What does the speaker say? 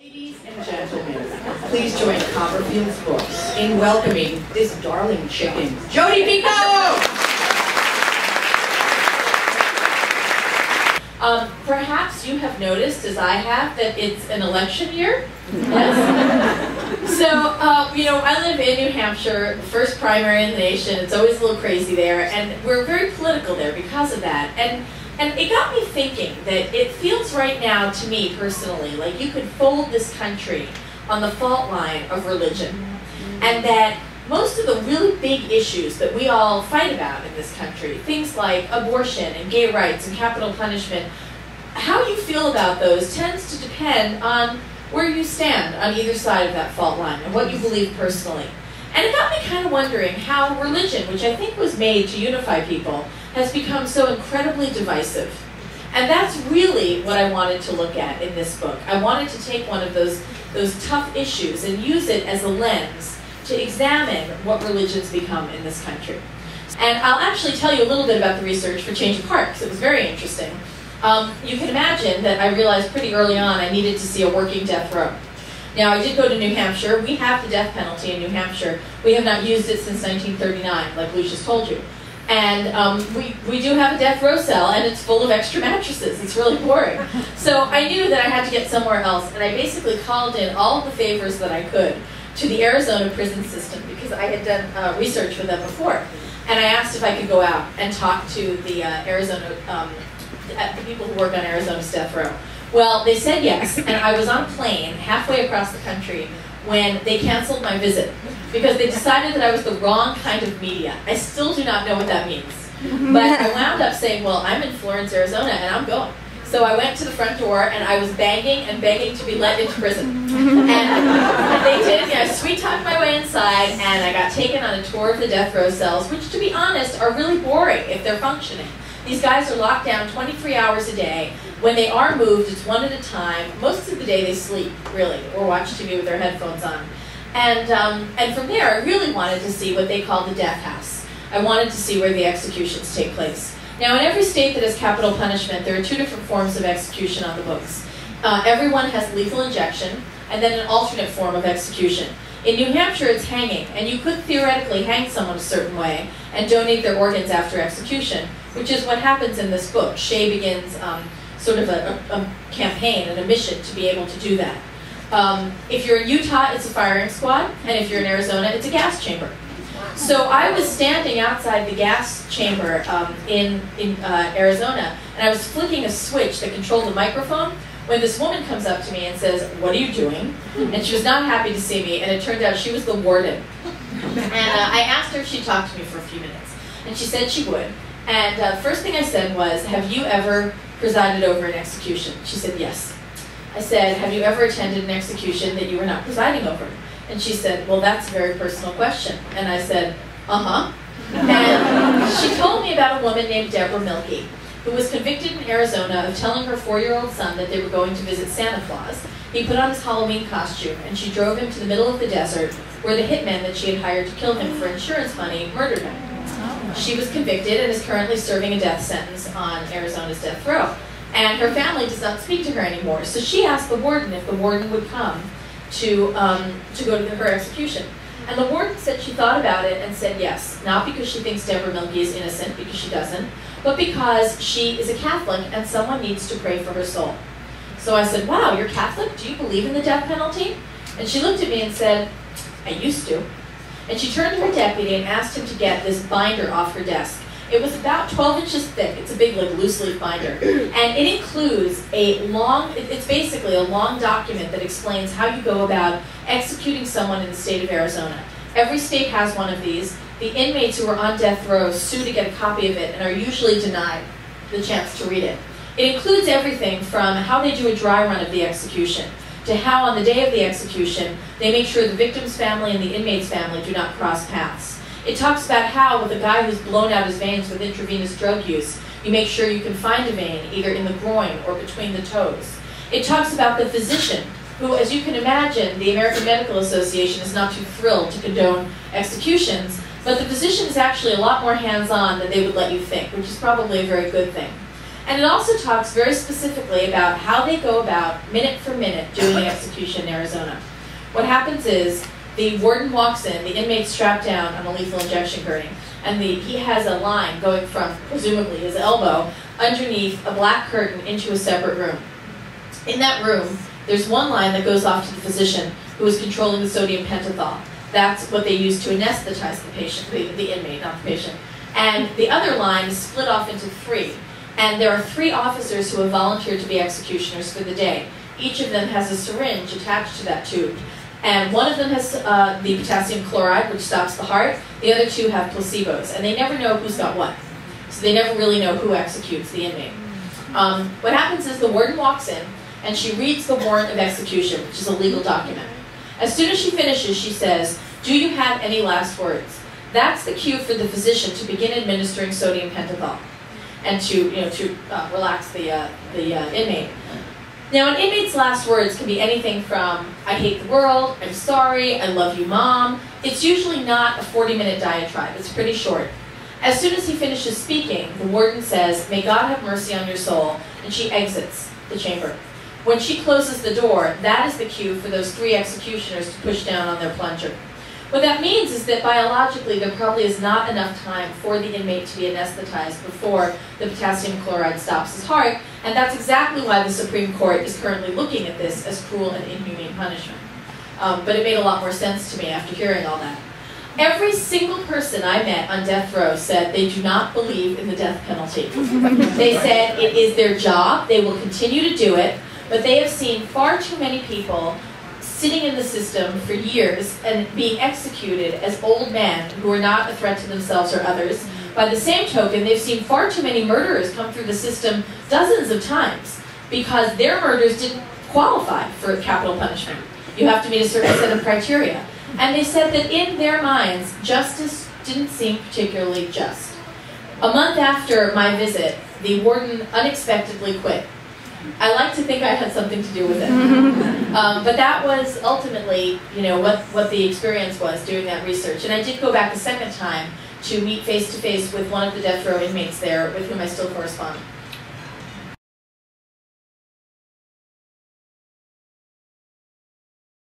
Ladies and gentlemen, please join Copperfield's Books in welcoming this darling chicken, Jodi Picoult! Perhaps you have noticed, as I have, that it's an election year. Yes. So, I live in New Hampshire, the first primary in the nation. It's always a little crazy there, and we're very political there because of that. And it got me thinking that it feels right now, to me personally, like you could fold this country on the fault line of religion. And that most of the really big issues that we all fight about in this country, things like abortion and gay rights and capital punishment, how you feel about those tends to depend on where you stand on either side of that fault line and what you believe personally. And it got me kind of wondering how religion, which I think was made to unify people, has become so incredibly divisive. And that's really what I wanted to look at in this book. I wanted to take one of those tough issues and use it as a lens to examine what religion's become in this country. And I'll actually tell you a little bit about the research for Change of Heart, because it was very interesting. You can imagine that I realized pretty early on I needed to see a working death row. Now, I did go to New Hampshire. We have the death penalty in New Hampshire. We have not used it since 1939, like Lucius told you. And we do have a death row cell, and it's full of extra mattresses. It's really boring. So I knew that I had to get somewhere else, and I basically called in all of the favors that I could to the Arizona prison system, because I had done research with them before. And I asked if I could go out and talk to the the people who work on Arizona's death row. Well, they said yes, and I was on a plane halfway across the country when they canceled my visit because they decided that I was the wrong kind of media. I still do not know what that means. But I wound up saying, well, I'm in Florence, Arizona, and I'm going. So I went to the front door, and I was banging and begging to be let into prison. And they did, sweet-talked my way inside, and I got taken on a tour of the death row cells, which, to be honest, are really boring if they're functioning. These guys are locked down 23 hours a day. When they are moved, it's one at a time. Most of the day they sleep, really, or watch TV with their headphones on. And from there, I really wanted to see what they call the death house. I wanted to see where the executions take place. Now, in every state that has capital punishment, there are two different forms of execution on the books. Everyone has lethal injection, and then an alternate form of execution. In New Hampshire, it's hanging, and you could theoretically hang someone a certain way and donate their organs after execution, which is what happens in this book. Shay begins sort of a campaign and a mission to be able to do that. If you're in Utah, it's a firing squad, and if you're in Arizona, it's a gas chamber. So I was standing outside the gas chamber in Arizona, and I was flicking a switch that controlled the microphone when this woman comes up to me and says, "What are you doing?" And she was not happy to see me, and it turned out she was the warden. And I asked her if she'd talk to me for a few minutes, and she said she would. And the first thing I said was, "Have you ever presided over an execution?" She said, "Yes." I said, "Have you ever attended an execution that you were not presiding over?" And she said, "Well, that's a very personal question." And I said, "Uh-huh." And she told me about a woman named Deborah Milkey, who was convicted in Arizona of telling her 4-year-old son that they were going to visit Santa Claus. He put on his Halloween costume, and she drove him to the middle of the desert, where the hitmen that she had hired to kill him for insurance money murdered him. She was convicted and is currently serving a death sentence on Arizona's death row. And her family does not speak to her anymore. So she asked the warden if the warden would come to go to her execution. And the warden said she thought about it and said yes. Not because she thinks Deborah Milkey is innocent, because she doesn't, but because she is a Catholic and someone needs to pray for her soul. So I said, "Wow, you're Catholic? Do you believe in the death penalty?" And she looked at me and said, "I used to." And she turned to her deputy and asked him to get this binder off her desk. It was about 12 inches thick. It's a big, like, loose-leaf binder. And it includes it's basically a long document that explains how you go about executing someone in the state of Arizona. Every state has one of these. The inmates who are on death row sue to get a copy of it and are usually denied the chance to read it. It includes everything from how they do a dry run of the execution to how on the day of the execution they make sure the victim's family and the inmate's family do not cross paths. It talks about how, with a guy who's blown out his veins with intravenous drug use, you make sure you can find a vein either in the groin or between the toes. It talks about the physician who, as you can imagine, the American Medical Association is not too thrilled to condone executions, but the physician is actually a lot more hands-on than they would let you think, which is probably a very good thing. And it also talks very specifically about how they go about, minute for minute, doing an execution in Arizona. What happens is, the warden walks in, the inmate's strapped down on a lethal injection gurney, and he has a line going from, presumably, his elbow underneath a black curtain into a separate room. In that room, there's one line that goes off to the physician who is controlling the sodium pentothal. That's what they use to anesthetize the patient, the inmate, not the patient. And the other line is split off into 3. And there are 3 officers who have volunteered to be executioners for the day. Each of them has a syringe attached to that tube. And one of them has the potassium chloride, which stops the heart. The other 2 have placebos. And they never know who's got what. So they never really know who executes the inmate. What happens is the warden walks in, and she reads the warrant of execution, which is a legal document. As soon as she finishes, she says, "Do you have any last words?" That's the cue for the physician to begin administering sodium pentothal and to relax the inmate. Now, an inmate's last words can be anything from, "I hate the world," "I'm sorry," "I love you, Mom." It's usually not a 40-minute diatribe. It's pretty short. As soon as he finishes speaking, the warden says, "May God have mercy on your soul," and she exits the chamber. When she closes the door, that is the cue for those 3 executioners to push down on their plunger. What that means is that biologically there probably is not enough time for the inmate to be anesthetized before the potassium chloride stops his heart, and that's exactly why the Supreme Court is currently looking at this as cruel and inhumane punishment. But it made a lot more sense to me after hearing all that. Every single person I met on death row said they do not believe in the death penalty. They said it is their job, they will continue to do it, but they have seen far too many people sitting in the system for years and being executed as old men who are not a threat to themselves or others. By the same token, they've seen far too many murderers come through the system dozens of times because their murders didn't qualify for capital punishment. You have to meet a certain set of criteria. And they said that in their minds, justice didn't seem particularly just. A month after my visit, the warden unexpectedly quit. I like to think I had something to do with it. But that was ultimately, what the experience was doing that research. And I did go back a second time to meet face-to-face with one of the death row inmates there with whom I still correspond.